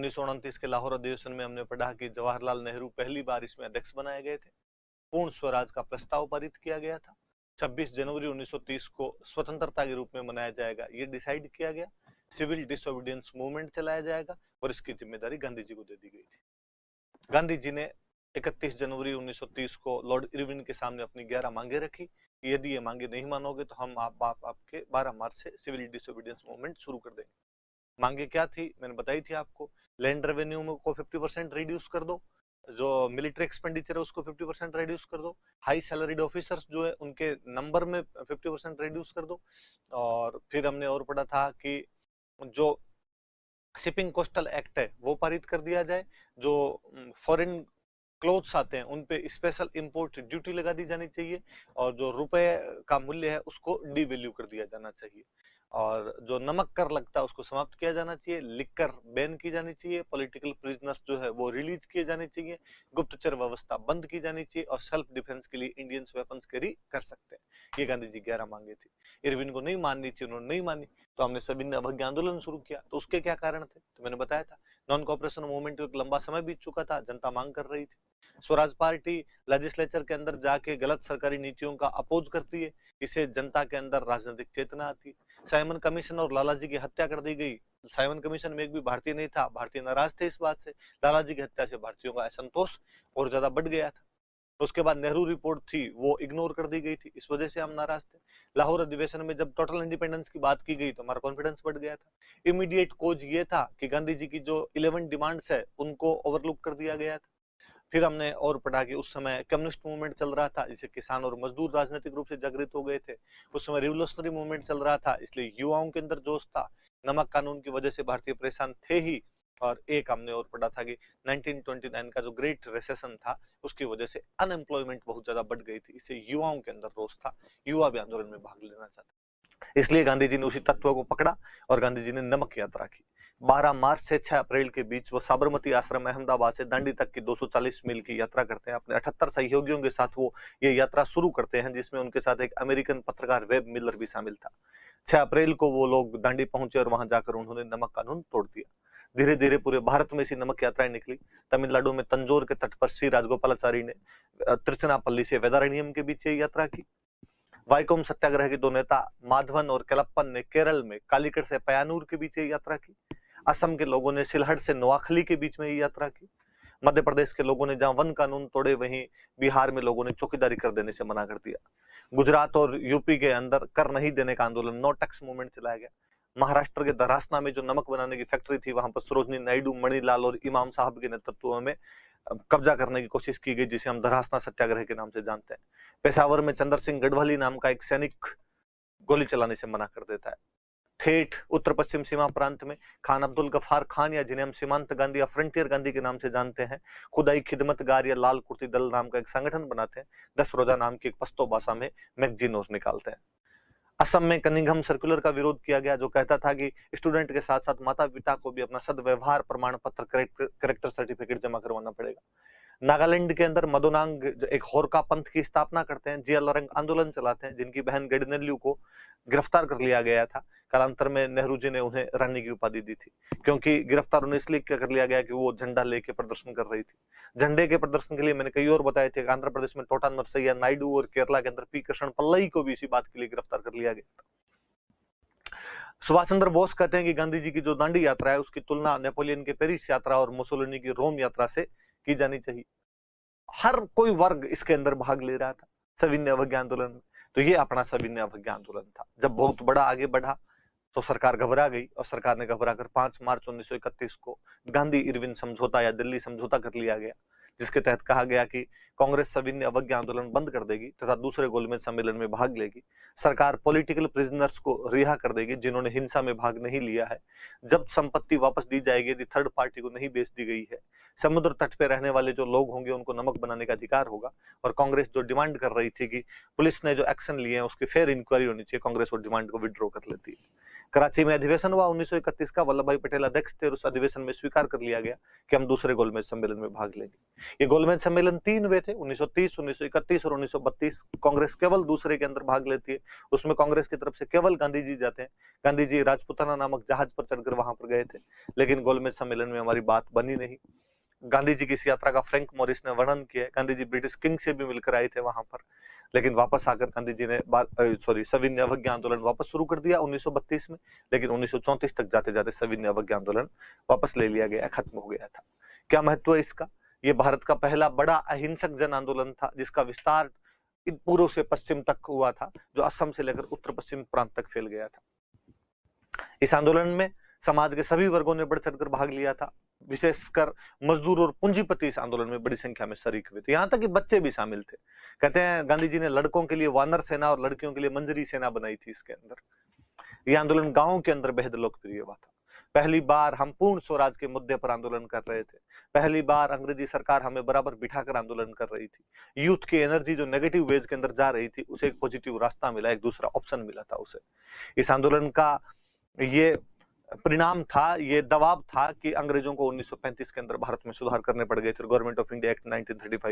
1929 के लाहौर अधिवेशन में हमने पढ़ा कि जवाहरलाल नेहरू पहली बार इसमें अध्यक्ष बनाए गए थे। पूर्ण स्वराज का प्रस्ताव पारित किया गया था। 26 जनवरी 1930 को स्वतंत्रता के रूप में मनाया जाएगा, ये डिसाइड किया गया। सिविल डिसोबीडियंस मूवमेंट चलाया जाएगा और इसकी जिम्मेदारी गांधी जी को दे दी गई थी। गांधी जी ने 31 जनवरी 1930 को लॉर्ड इरविन के सामने अपनी 11 मांगे रखी। यदि ये मांगे नहीं मानोगे तो हम आपके 12 मार्च से सिविल डिसोबीडियंस मूवमेंट शुरू कर देंगे। मांगे क्या थी, मैंने बताई थी आपको। लैंड रेवेन्यू में को 50% रिड्यूस कर दो, जो मिलिट्री एक्सपेंडिचर है उसको 50% रिड्यूस कर दो, हाई सैलरीड ऑफिसर्स जो है उनके नंबर में 50% रिड्यूस कर दो। और फिर हमने और पढ़ा था कि जो शिपिंग कोस्टल एक्ट है वो पारित कर दिया जाए। जो फॉरेन क्लोथ्स आते हैं उन पे स्पेशल इंपोर्ट ड्यूटी लगा दी जानी चाहिए और जो रुपए का मूल्य है उसको डीवैल्यू कर दिया जाना चाहिए। और जो नमक कर लगता है उसको समाप्त किया जाना चाहिए। लिकर बैन की जानी चाहिए। पॉलिटिकल प्रिजनर्स जो है वो रिलीज किए जाने चाहिए। गुप्तचर व्यवस्था बंद की जानी चाहिए और सेल्फ डिफेंस के लिए इंडियंस वेपन्स कैरी कर सकते हैं। ये गांधी जी 11 मांगे थी। इरविन को नहीं माननी थी, उन्होंने नहीं मानी, तो हमने सविनय अवज्ञा आंदोलन शुरू किया। तो उसके क्या कारण थे, तो मैंने बताया था। नॉन कॉपरेशन मूवमेंट को एक लंबा समय बीत चुका था, जनता मांग कर रही थी। स्वराज पार्टी लेजिस्लेचर के अंदर जाके गलत सरकारी नीतियों का अपोज करती है, इससे जनता के अंदर राजनीतिक चेतना आती है। साइमन कमीशन और लालाजी की हत्या कर दी गई। साइमन कमीशन में एक भी भारतीय नहीं था, भारतीय नाराज थे इस बात से। लालाजी की हत्या से भारतीयों का असंतोष और ज्यादा बढ़ गया था। उसके बाद नेहरू रिपोर्ट थी वो इग्नोर कर दी गई थी, इस वजह से हम नाराज थे। लाहौर अधिवेशन में जब टोटल इंडिपेंडेंस की बात की गई तो हमारा कॉन्फिडेंस बढ़ गया था। इमीडिएट कोज ये था कि गांधी जी की जो 11 डिमांड्स है उनको ओवरलुक कर दिया गया था। फिर हमने और पढ़ा कि उस समय कम्युनिस्ट मूवमेंट चल रहा था, जिससे किसान और मजदूर राजनीतिक रूप से जागृत हो गए थे। उस समय रिवोल्यूशनरी मूवमेंट चल रहा था, इसलिए युवाओं के अंदर जोश था। नमक कानून की वजह से भारतीय परेशान थे ही। और एक हमने और पढ़ा था कि 1929 का जो ग्रेट रिसेशन था उसकी वजह से अनएम्प्लॉयमेंट बहुत ज्यादा बढ़ गई थी, इससे युवाओं के अंदर रोष था, युवा भी आंदोलन में भाग लेना चाहते। इसलिए गांधी जी ने उसी तत्व को पकड़ा और गांधी जी ने नमक यात्रा की। 12 मार्च से 6 अप्रैल के बीच वो साबरमती आश्रम अहमदाबाद से दांडी तक की 240 मील की यात्रा करते हैं। अपने 78 सहयोगियों के साथ वो ये यात्रा शुरू करते हैं, जिसमें उनके साथ एक अमेरिकन पत्रकार वेब मिलर भी शामिल था। 6 अप्रैल को वो लोग दांडी पहुंचे और वहां जाकर उन्होंने नमक कानून तोड़ दिया। धीरे धीरे पूरे भारत में ऐसी नमक यात्राएं निकली। तमिलनाडु में तंजोर के तट पर श्री राजगोपालाचारी ने त्रिचनापल्ली से वेदारण्यम के बीच ये यात्रा की। वाइकोम सत्याग्रह के दो नेता माधवन और केलप्पन ने केरल में कालीकट से पयानूर के बीच ये यात्रा की। असम के लोगों ने सिलहट से नोआखली के बीच में ये यात्रा की। मध्य प्रदेश के लोगों ने जहां वन कानून तोड़े, वहीं बिहार में लोगों ने चौकीदारी कर देने से मना कर दिया। गुजरात और यूपी के अंदर कर नहीं देने का आंदोलन, नो टैक्स मूवमेंट चलाया गया। महाराष्ट्र के धरासना में जो नमक बनाने की फैक्ट्री थी, वहां पर सरोजनी नायडू, मणिलाल और इमाम साहब के नेतृत्व में कब्जा करने की कोशिश की गई, जिसे हम धरासना सत्याग्रह के नाम से जानते हैं। पेशावर में चंद्र सिंह गढ़वाली नाम का एक सैनिक गोली चलाने से मना कर देता है। ठेठ उत्तर पश्चिम सीमा प्रांत में खान अब्दुल गफार खान, या जिन्हें हम सीमांत गांधी या फ्रंटियर गांधी के नाम से जानते हैं, खुदाई खिदमतगार या लाल कुर्ती दल नाम का एक संगठन बनाते हैं। 10 रोजा नाम की एक पश्तो भाषा में मैगजीन और निकालते हैं। असम में कनिंघम सर्कुलर का विरोध किया गया, जो कहता था कि स्टूडेंट के साथ साथ माता पिता को भी अपना सदव्यवहार प्रमाण पत्र, करेक्टर सर्टिफिकेट जमा करवाना पड़ेगा। नागालैंड के अंदर मदोनांग एक होरका पंथ की स्थापना करते हैं, जियालरंग आंदोलन चलाते हैं, जिनकी बहन गडनेल्यू को गिरफ्तार कर लिया गया था। कालांतर में नेहरू जी ने उन्हें रानी की उपाधि दी थी, क्योंकि गिरफ्तार उन्हें इसलिए कर लिया गया कि वो झंडा लेके प्रदर्शन कर रही थी। झंडे के प्रदर्शन के लिए मैंने कई और बताए थे। आंध्र प्रदेश में टोटा नरसैया नायडू और केरला के अंदर पी कृष्ण पल्लई को भी इसी बात के लिए गिरफ्तार कर लिया गया। सुभाष चंद्र बोस कहते हैं कि गांधी जी की जो दांडी यात्रा है उसकी तुलना नेपोलियन के पेरिस यात्रा और मुसोलिनी की रोम यात्रा से की जानी चाहिए। हर कोई वर्ग इसके अंदर भाग ले रहा था सविनय अवज्ञा आंदोलन में। तो ये अपना सविनय अवज्ञा आंदोलन था। जब बहुत बड़ा आगे बढ़ा तो सरकार घबरा गई और सरकार ने घबराकर 5 मार्च 1931 को गांधी इरविन समझौता या दिल्ली समझौता कर लिया गया, जिसके तहत कहा गया कि कांग्रेस सविनय अवज्ञा आंदोलन बंद कर देगी तथा दूसरे गोलमेज सम्मेलन में भाग लेगी। सरकार पॉलिटिकल प्रिजनर्स को रिहा कर देगी जिन्होंने हिंसा में भाग नहीं लिया है। जब संपत्ति वापस दी जाएगी यदि थर्ड पार्टी को नहीं बेच दी गई है। समुद्र तट पे रहने वाले जो लोग होंगे उनको नमक बनाने का अधिकार होगा। और कांग्रेस जो डिमांड कर रही थी कि पुलिस ने जो एक्शन लिए हैं उसकी फेयर इंक्वायरी होनी चाहिए, कांग्रेस वो डिमांड को विड्रॉ कर लेती है। कराची में अधिवेशन हुआ 1931 का, वल्लभ भाई पटेल अध्यक्ष थे और उस अधिवेशन में स्वीकार कर लिया गया कि हम दूसरे गोलमेज सम्मेलन में भाग लेंगे। ये गोलमेज सम्मेलन 3 हुए थे, 1930, 1931 और 1932। कांग्रेस केवल दूसरे के अंदर भाग लेती है। उसमें कांग्रेस की तरफ से केवल गांधी जी जाते हैं। गांधी जी राजपुताना नामक जहाज पर चढ़कर वहां पर गए थे, लेकिन गोलमेज सम्मेलन में हमारी बात बनी नहीं। गांधी जी की इस यात्रा का फ्रैंक मॉरिस ने वर्णन किया है। गांधी जी ब्रिटिश किंग से भी मिलकर आए थे वहां पर, लेकिन वापस आकर गांधी जी ने सविनय अवज्ञा आंदोलन वापस शुरू कर दिया 1932 में, लेकिन 1934 तक जाते जाते सविनय अवज्ञा आंदोलन वापस ले लिया गया, खत्म हो गया था। क्या महत्व है इसका? ये भारत का पहला बड़ा अहिंसक जन आंदोलन था, जिसका विस्तार पूर्व से पश्चिम तक हुआ था, जो असम से लेकर उत्तर पश्चिम प्रांत तक फैल गया था। इस आंदोलन में समाज के सभी वर्गों ने बढ़ चढ़कर भाग लिया था। विशेषकर मजदूर और पूंजीपति इस आंदोलन में बड़ी संख्या में शरीक हुए थे, यहां तक कि बच्चे भी शामिल थे। कहते हैं गांधी जी ने लड़कों के लिए वानर सेना और लड़कियों के लिए मंजरी सेना बनाई थी। इसके अंदर यह आंदोलन गांवों के अंदर बेहद लोकप्रिय हुआ था। पहली बार हम पूर्ण स्वराज के मुद्दे पर आंदोलन कर रहे थे। पहली बार अंग्रेजी सरकार हमें बराबर बिठाकर आंदोलन कर रही थी। यूथ की एनर्जी जो नेगेटिव वेज के अंदर जा रही थी, उसे एक पॉजिटिव रास्ता मिला, एक दूसरा ऑप्शन मिला था उसे। इस आंदोलन का ये परिणाम था, ये दबाव था कि अंग्रेजों को 1935 के अंदर भारत में सुधार करने पड़ गए थे। Government of India act 1935